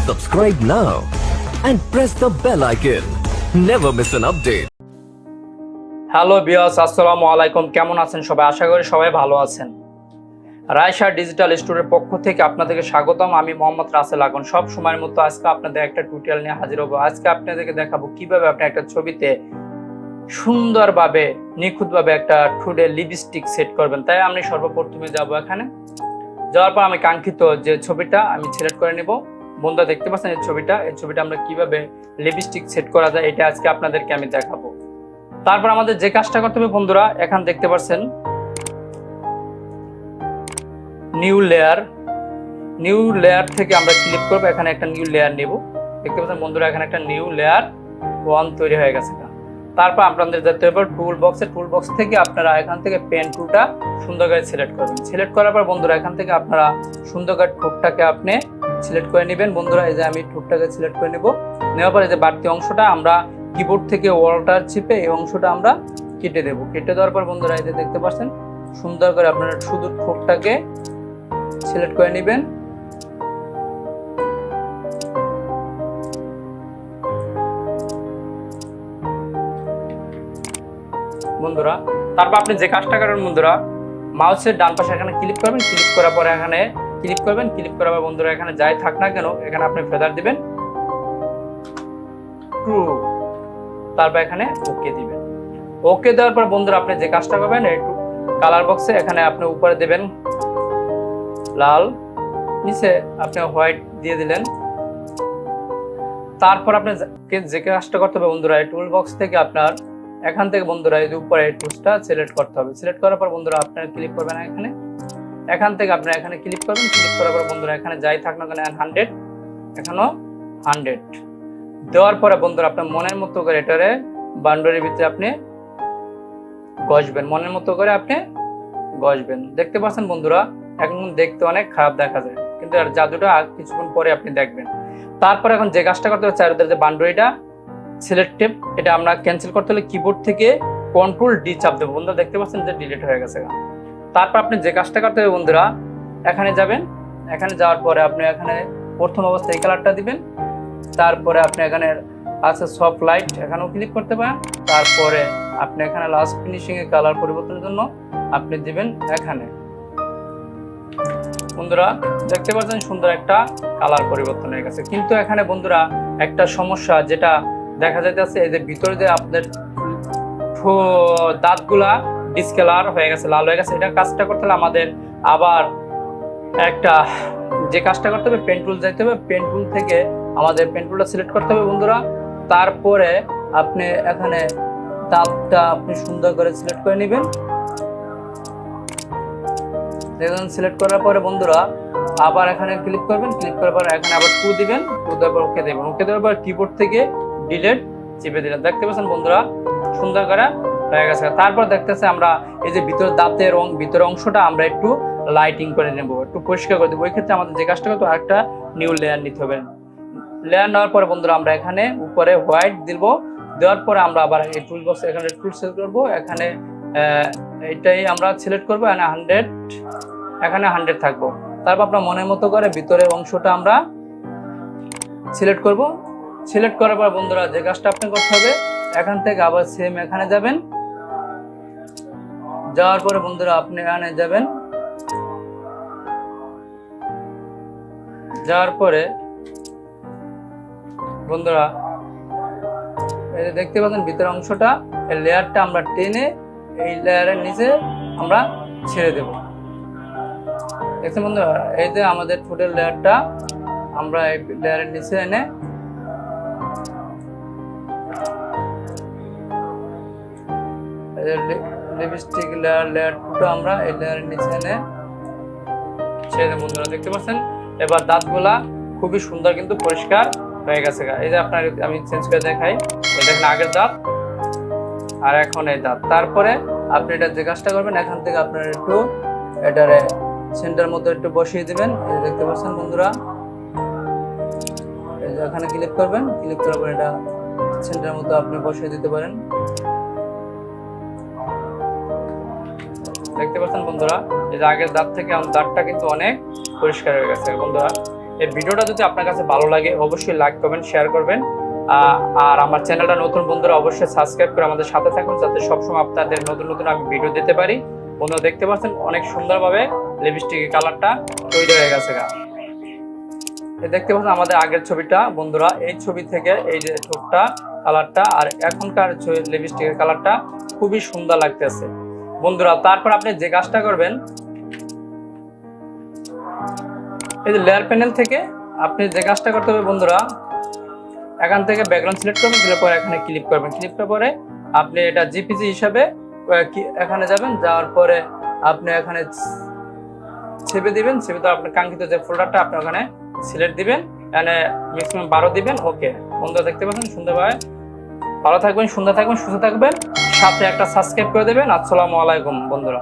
Subscribe now and press the bell icon. Never miss an update. Hello viewers, আসসালামু আলাইকুম। কেমন আছেন সবাই? আশা করি সবাই ভালো আছেন। রায়শা ডিজিটাল স্টোরের পক্ষ থেকে আপনাদেরকে স্বাগতম। আমি মোহাম্মদ রাসেল আকন। সব সময়ের মতো আজকে আপনাদের একটা টিউটোরিয়াল নিয়ে হাজির হব। আজকে আপনাদেরকে দেখাবো কিভাবে আপনি একটা ছবিতে সুন্দরভাবে নিখুঁতভাবে একটা ঠোঁটে লিপস্টিক সেট করবেন। তাই আমি সর্বপ্রথমে যাব এখানে। যাওয়ার পর আমি কাঙ্ক্ষিত যে ছবিটা আমি সিলেক্ট করে নেব। বন্ধুরা দেখতে পাচ্ছেন এই ছবিটা আমরা কিভাবে লিপস্টিক সেট করা যায় এটা আজকে আপনাদেরকে আমি দেখাবো। তারপর আমাদের যে কাজটা করতে হবে বন্ধুরা, এখানে দেখতে পাচ্ছেন নিউ লেয়ার থেকে আমরা ক্লিক করব। এখানে একটা নিউ লেয়ার নেব। দেখতে পাচ্ছেন বন্ধুরা এখানে একটা নিউ লেয়ার 1 তৈরি হয়ে গেছে। তারপর আপনাদের যেতে হবে টুল বক্স থেকে আপনারা এখান থেকে পেন টুলটা সুন্দর করে সিলেক্ট করবেন। সিলেক্ট করার পর বন্ধুরা এখান থেকে আপনারা সুন্দর করে ঠোঁটটাকে আপনি সিলেক্ট করে নেবেন। বন্ধুরা এই যে আমি ঠোঁটটাকে সিলেক্ট করে নেব। নেওয়ার পরে যে বাড়তি অংশটা আমরা কিবোর্ড থেকে ওয়ালটার চিপে এই অংশটা আমরা কেটে দেব। কেটে দেওয়ার পর বন্ধুরা এই যে দেখতে পাচ্ছেন সুন্দর করে আপনারা শুধু ঠোঁটটাকে সিলেক্ট করে নেবেন। বন্ধুরা তারপর আপনি যে কাজটা করবেন বন্ধুরা, মাউসের ডান পাশে এখানে ক্লিক করবেন। ক্লিক করার পরে এখানে ক্লিক করবেন। ক্লিক করার পর বন্ধুরা এখানে যাই থাক না কেন এখানে আপনি ফেদার দিবেন ট্রু। তারপর এখানে ওকে দিবেন। ওকে দেওয়ার পর বন্ধুরা আপনি যে কাজটা করবেন একটু কালার বক্সে এখানে আপনি উপরে দেবেন লাল, নিচে আপনি হোয়াইট দিয়ে দিলেন। তারপর আপনি যে কাজটা করতে হবে বন্ধুরা, এই টুল বক্স থেকে আপনার এখান থেকে বন্ধুরা এই উপরে এই টুলসটা সিলেক্ট করতে হবে। সিলেক্ট করার পর বন্ধুরা আপনারা ক্লিক করবেন এখানে। এখান থেকে আপনারা এখানে ক্লিক করবেন। ক্লিক করার পর বন্ধুরা এখানে যাই থাক না কেন 100 এখানেও 100 দেওয়ার পরে বন্ধুরা আপনার মনের মতো করে এটারে বাউন্ডারির ভিতরে আপনি ঘষবেন। মনের মতো করে আপনি ঘষবেন। দেখতে পাচ্ছেন বন্ধুরা এখন দেখতে অনেক খারাপ দেখা যায়, কিন্তু আর জাদুটা কিছুক্ষণ পরে আপনি দেখবেন। তারপর এখন যে কাজটা করতে হবে চারিদিকে যে বাউন্ডারিটা সিলেক্টিভ এটা আমরা ক্যান্সেল করতে হলে কিবোর্ড থেকে কন্ট্রোল ডি চাপ দেবো। বন্ধুরা দেখতে পাচ্ছেন যে ডিলিট হয়ে গেছে। তারপর আপনি যে কাজটা করতে হবে বন্ধুরা এখানে যাবেন। এখানে যাওয়ার পরে আপনি এখানে প্রথম অবস্থায় এই কালারটা দিবেন। তারপরে আপনি এখানে আছে সফট লাইট, এখানেও ক্লিক করতে পারেন। তারপরে আপনি এখানে লাস্ট ফিনিশিং এর কালার পরিবর্তনের জন্য আপনি দিবেন এখানে। বন্ধুরা দেখতে পাচ্ছেন সুন্দর একটা কালার পরিবর্তন হয়ে গেছে। কিন্তু এখানে বন্ধুরা একটা সমস্যা যেটা দেখা যাইতেছে এই যে ভিতরে যে আপনাদের দাঁতগুলা ডিসকালার হয়ে গেছে, লাল হয়ে গেছে। এটা কাজটা করতে হলে আমাদের আবার একটা যে কাজটা করতে হবে পেন টুল যাইতে হবে। পেন টুল থেকে আমাদের পেন টুলটা সিলেক্ট করতে হবে বন্ধুরা। তারপরে আপনি এখানে দাঁতটা আপনি সুন্দর করে সিলেক্ট করে নেবেন। দেখুন সিলেক্ট করার পরে বন্ধুরা আবার এখানে ক্লিক করবেন। ক্লিক করার পর এখানে আবার টু দিবেন। টু দেওয়ার পর ওকে দেবেন। ওকে দেওয়ার পর কিবোর্ড থেকে ডিলিট চেপে দিলেন। দেখতে পাচ্ছেন বন্ধুরা সুন্দর করে হয়ে গেছে। তারপর দেখতেছে আমরা এই যে ভিতরের অংশটা আমরা একটু লাইটিং করে নেব, একটু পরিষ্কার করে দেবো। ওই ক্ষেত্রে আমাদের যে কাজটা করতে আরেকটা নিউ লেয়ার নিতে হবে। লেয়ার নেওয়ার পরে বন্ধুরা আমরা এখানে উপরে হোয়াইট দিব। দেওয়ার পরে আমরা আবার এই টুল বক্স এখানে টুল সিলেক্ট করবো। এখানে এইটাই আমরা সিলেক্ট করবো। এখানে 100 থাকবো। তারপর আপনার মনের মতো করে ভিতরের অংশটা আমরা সিলেক্ট করব। সিলেক্ট করার পর বন্ধুরা যে কাজটা আপনি করতে হবে এখান থেকে আবার সেম এখানে যাবেন। যাওয়ার পরে বন্ধুরা আপনি এখানে যাবেন। যাওয়ার পরে বন্ধুরা এই যে দেখতে পাচ্ছেন ভিতরের অংশটা এই লেয়ারটা আমরা টেনে এই লেয়ারের নিচে আমরা ছেড়ে দেব। দেখছেন বন্ধুরা এই যে আমাদের ঠোঁটের লেয়ারটা আমরা এই লেয়ারের নিচে এনে লিপস্টিক লেয়ার টুটা আমরা এই লেয়ারের নিচে এনে ছেড়ে দেব। বন্ধুরা দেখতে পাচ্ছেন এবার দাঁতগুলা খুবই সুন্দর কিন্তু পরিষ্কার হয়ে গেছে। এই যে আপনার আমি চেঞ্জ করে দেখাই। এই দেখেন আগের দাঁত আর এখন এই দাঁত। তারপরে আপনি এটা যে কাজটা করবেন এখান থেকে আপনার একটু এটারে সেন্টার মতো একটু বসিয়ে দিবেন। এই দেখতে পাচ্ছেন বন্ধুরা এই যে এখানে ক্লিক করবেন। ক্লিক করার পর এটা সেন্টার মতো আপনি বসিয়ে দিতে পারেন। দেখতে পাচ্ছেন বন্ধুরা এই যে আগের দাঁত থেকে আমার দাঁতটা কিন্তু অনেক পরিষ্কার হয়ে গেছে বন্ধুরা। এই ভিডিওটা যদি আপনার কাছে ভালো লাগে অবশ্যই লাইক করবেন, শেয়ার করবেন। আর আমার চ্যানেলটা নতুন বন্ধুরা অবশ্যই সাবস্ক্রাইব করে আমাদের সাথে থাকুন, যাতে সবসময় আপনাদের নতুন নতুন আমি ভিডিও দিতে পারি। বন্ধুরা দেখতে পাচ্ছেন অনেক সুন্দরভাবে লিপস্টিকের কালারটা তৈরি হয়ে গেছে। দেখতে পাচ্ছেন আমাদের আগের ছবিটা বন্ধুরা, এই ছবি থেকে এই যে ঠোঁটটা কালারটা আর এখনকার লিপস্টিকের কালারটা খুবই সুন্দর লাগতেছে বন্ধুরা। তারপর আপনি যে কাজটা করবেন, এই যে লেয়ার প্যানেল থেকে আপনি যে কাজটা করতে হবে বন্ধুরা, এখান থেকে ব্যাকগ্রাউন্ড সিলেক্ট করবেন, সিলেক্ট করে এখানে ক্লিক করবেন। ক্লিক করার পরে আপনি এটা জিপিজি হিসাবে এখানে যাবেন, যাওয়ার পরে আপনি এখানে ছেপে দিবেন। ছেপে দেওয়ার আপনার কাঙ্ক্ষিত যে ফোল্ডারটা আপনি ওখানে সিলেক্ট দিবেন, এখানে ম্যাক্সিমাম 12 দিবেন। ওকে বন্ধুরা দেখতে পাচ্ছেন সুন্দরভাবে। ভালো থাকবেন, সুন্দর থাকবেন, সুস্থ থাকবেন, সাথে একটা সাবস্ক্রাইব করে দেবেন। আসসালামু আলাইকুম বন্ধুরা।